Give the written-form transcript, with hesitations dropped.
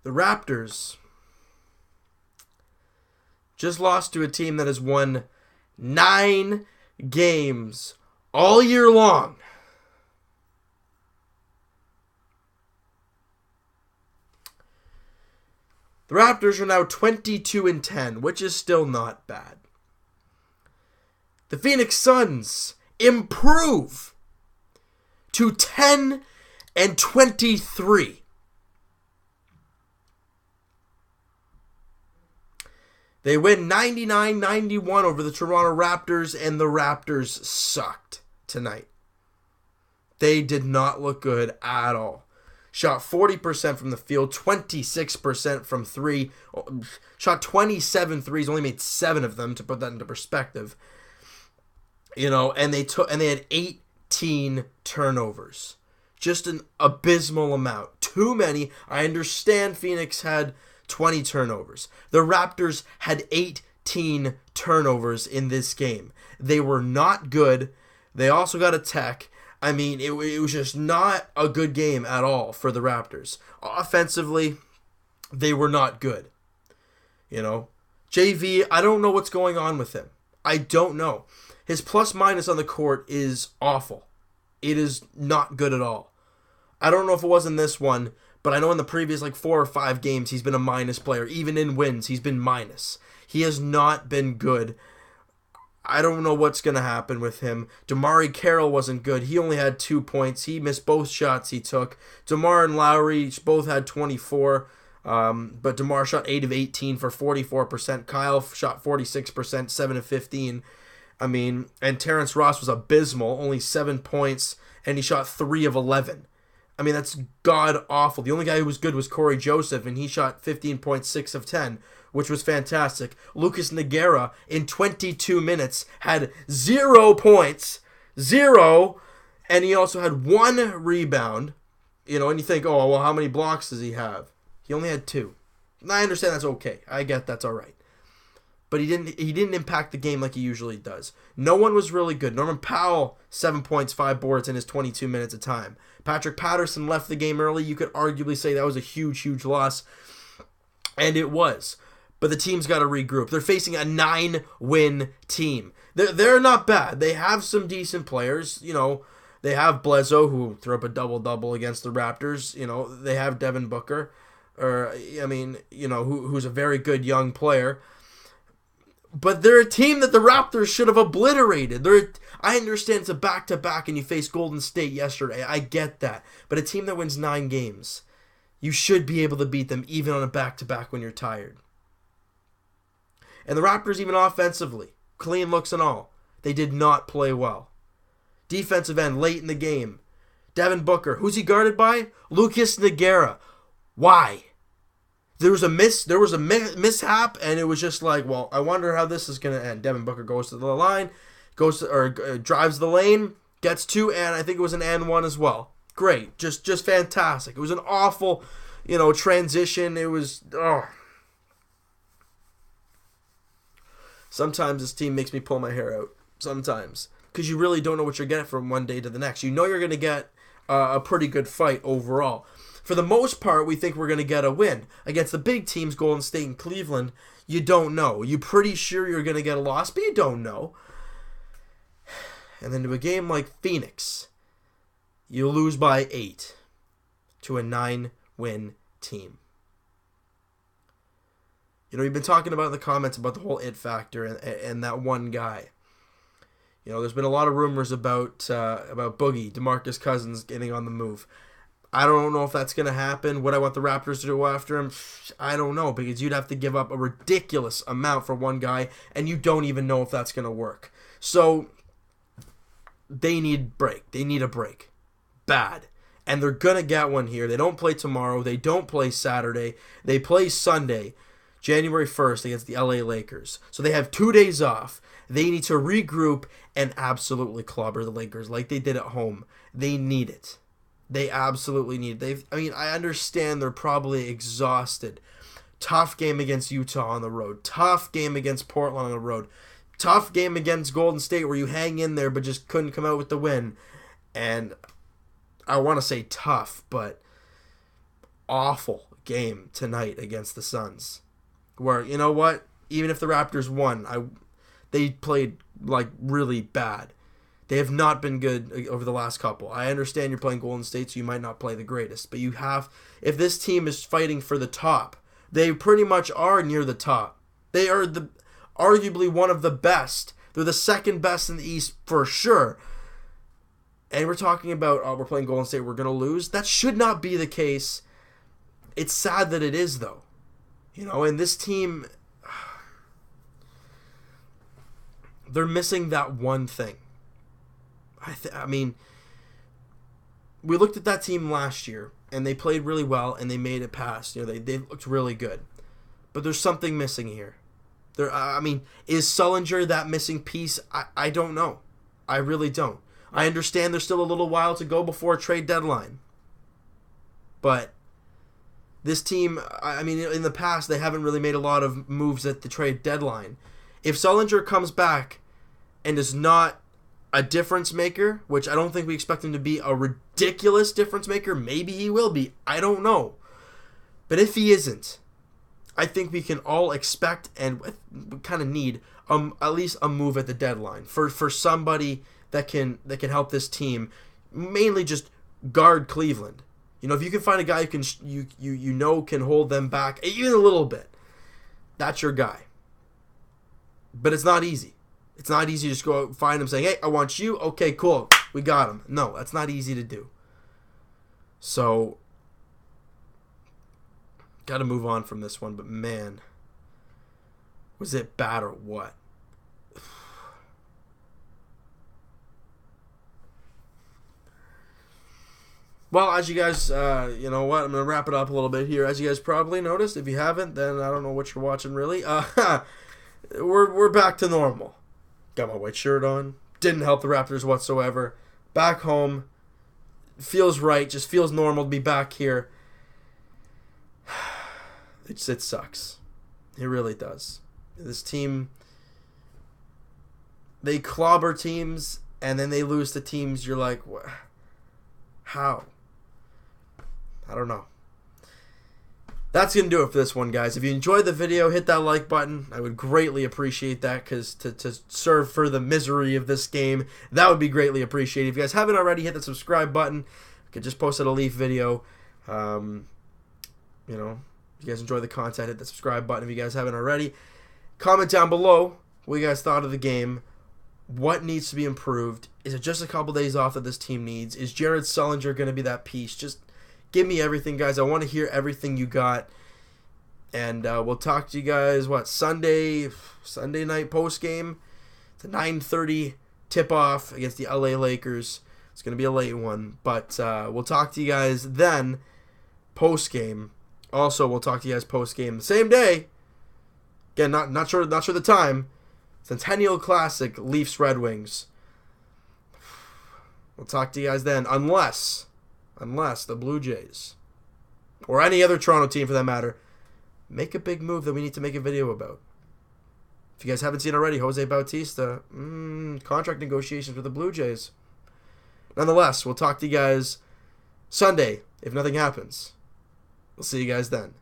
The Raptors just lost to a team that has won 9 games all year long. The Raptors are now 22-10, which is still not bad. The Phoenix Suns improve to 10-23. They win 99-91 over the Toronto Raptors, and the Raptors sucked tonight. They did not look good at all. Shot 40% from the field, 26% from 3. Shot 27 threes, only made 7 of them, to put that into perspective. And they had 18 turnovers. Just an abysmal amount. Too many. I understand Phoenix had 20 turnovers. The Raptors had 18 turnovers in this game. They were not good. They also got a tech. I mean, it was just not a good game at all for the Raptors. Offensively, they were not good. JV, I don't know what's going on with him. I don't know. His plus-minus on the court is awful. It is not good at all. I don't know if it was in this one, but I know in the previous 4 or 5 games he's been a minus player. Even in wins, he's been minus. He has not been good. I don't know what's going to happen with him. Damari Carroll wasn't good. He only had 2 points. He missed both shots he took. DeMar and Lowry both had 24, but DeMar shot 8 of 18 for 44%. Kyle shot 46%, 7 of 15. And Terrence Ross was abysmal, only 7 points, and he shot 3 of 11. That's god-awful. The only guy who was good was Corey Joseph, and he shot 15.6 of 10, which was fantastic. Lucas Nogueira, in 22 minutes, had 0 points, 0, and he also had 1 rebound. And you think, oh, well, how many blocks does he have? He only had 2. And I understand that's okay. I get that's all right. But he didn't impact the game like he usually does. No one was really good. Norman Powell, 7 points, 5 boards in his 22 minutes of time. Patrick Patterson left the game early. You could arguably say that was a huge, huge loss. And it was. But the team's got to regroup. They're facing a 9-win team. They're not bad. They have some decent players. They have Bledsoe, who threw up a double-double against the Raptors. They have Devin Booker, who's a very good young player. But they're a team that the Raptors should have obliterated. I understand it's a back-to-back and you faced Golden State yesterday. I get that. But a team that wins 9 games, you should be able to beat them even on a back-to-back when you're tired. And the Raptors, even offensively, clean looks and all, they did not play well. Defensive end, late in the game. Devin Booker, who's he guarded by? Lucas Nogueira. Why? There was a mishap, and it was just like, well, I wonder how this is going to end. Devin Booker goes to the line, drives the lane, gets 2, and I think it was an and 1 as well. Great, just fantastic. It was an awful, transition. It was, Sometimes this team makes me pull my hair out. Sometimes, because you really don't know what you're getting from one day to the next. You know you're going to get a pretty good fight overall. For the most part, we think we're going to get a win. Against the big teams, Golden State and Cleveland, you don't know. You're pretty sure you're going to get a loss, but you don't know. And then to a game like Phoenix, you lose by 8 to a 9-win team. You've been talking about in the comments about the whole it factor and that one guy. There's been a lot of rumors about Boogie, DeMarcus Cousins, getting on the move. I don't know if that's going to happen. Would I want the Raptors to go after him? I don't know, because you'd have to give up a ridiculous amount for one guy, and you don't even know if that's going to work. So they need a break. Bad. And they're going to get one here. They don't play tomorrow. They don't play Saturday. They play Sunday, January 1st, against the LA Lakers. So they have 2 days off. They need to regroup and absolutely clobber the Lakers like they did at home. They need it. They absolutely need it. I understand they're probably exhausted. Tough game against Utah on the road. Tough game against Portland on the road. Tough game against Golden State where you hang in there but just couldn't come out with the win. And I want to say tough, but awful game tonight against the Suns. Where, you know what? Even if the Raptors won, they played like really bad. They have not been good over the last couple. I understand you're playing Golden State, so you might not play the greatest. But you have, if this team is fighting for the top, they pretty much are near the top. They are arguably one of the best. They're the second best in the East for sure. And we're talking about, we're playing Golden State, we're going to lose. That should not be the case. It's sad that it is, though. You know, and this team, they're missing that one thing. I mean, we looked at that team last year, and they played really well, and they made it past. You know, they looked really good. But there's something missing here. Is Sullinger that missing piece? I don't know. I really don't. I understand there's still a little while to go before a trade deadline. But this team, in the past, they haven't really made a lot of moves at the trade deadline. If Sullinger comes back and is not a difference maker, which I don't think we expect him to be a ridiculous difference maker, maybe he will be. I don't know. But if he isn't, I think we can all expect and we kind of need at least a move at the deadline for somebody that can help this team, mainly just guard Cleveland. You know, if you can find a guy who can hold them back even a little bit, that's your guy. But it's not easy. It's not easy to just go out and find him saying, hey, I want you. Okay, cool. We got him. No, that's not easy to do. So, got to move on from this one. But, man, was it bad or what? Well, as you guys, you know what? I'm going to wrap it up a little bit here. As you guys probably noticed, if you haven't, then I don't know what you're watching, really. We're back to normal. Got my white shirt on. Didn't help the Raptors whatsoever. Back home. Feels right. Just feels normal to be back here. It sucks. It really does. This team, they clobber teams, and then they lose to teams. You're like, what? How? I don't know. That's going to do it for this one, guys. If you enjoyed the video, hit that like button. I would greatly appreciate that, because to serve for the misery of this game, that would be greatly appreciated. If you guys haven't already, hit the subscribe button. I could just posted a Leaf video. You know, if you guys enjoy the content, hit the subscribe button if you guys haven't already. Comment down below what you guys thought of the game. What needs to be improved? Is it just a couple days off that this team needs? Is Jared Sullinger going to be that piece? Just give me everything, guys. I want to hear everything you got. And we'll talk to you guys, Sunday night post-game. It's a 9:30 tip-off against the LA Lakers. It's going to be a late one. But we'll talk to you guys then post-game. Also, we'll talk to you guys post-game the same day. Again, not sure the time. Centennial Classic, Leafs Red Wings. We'll talk to you guys then, unless the Blue Jays, or any other Toronto team for that matter, make a big move that we need to make a video about. If you guys haven't seen already, Jose Bautista, contract negotiations with the Blue Jays. Nonetheless, we'll talk to you guys Sunday if nothing happens. We'll see you guys then.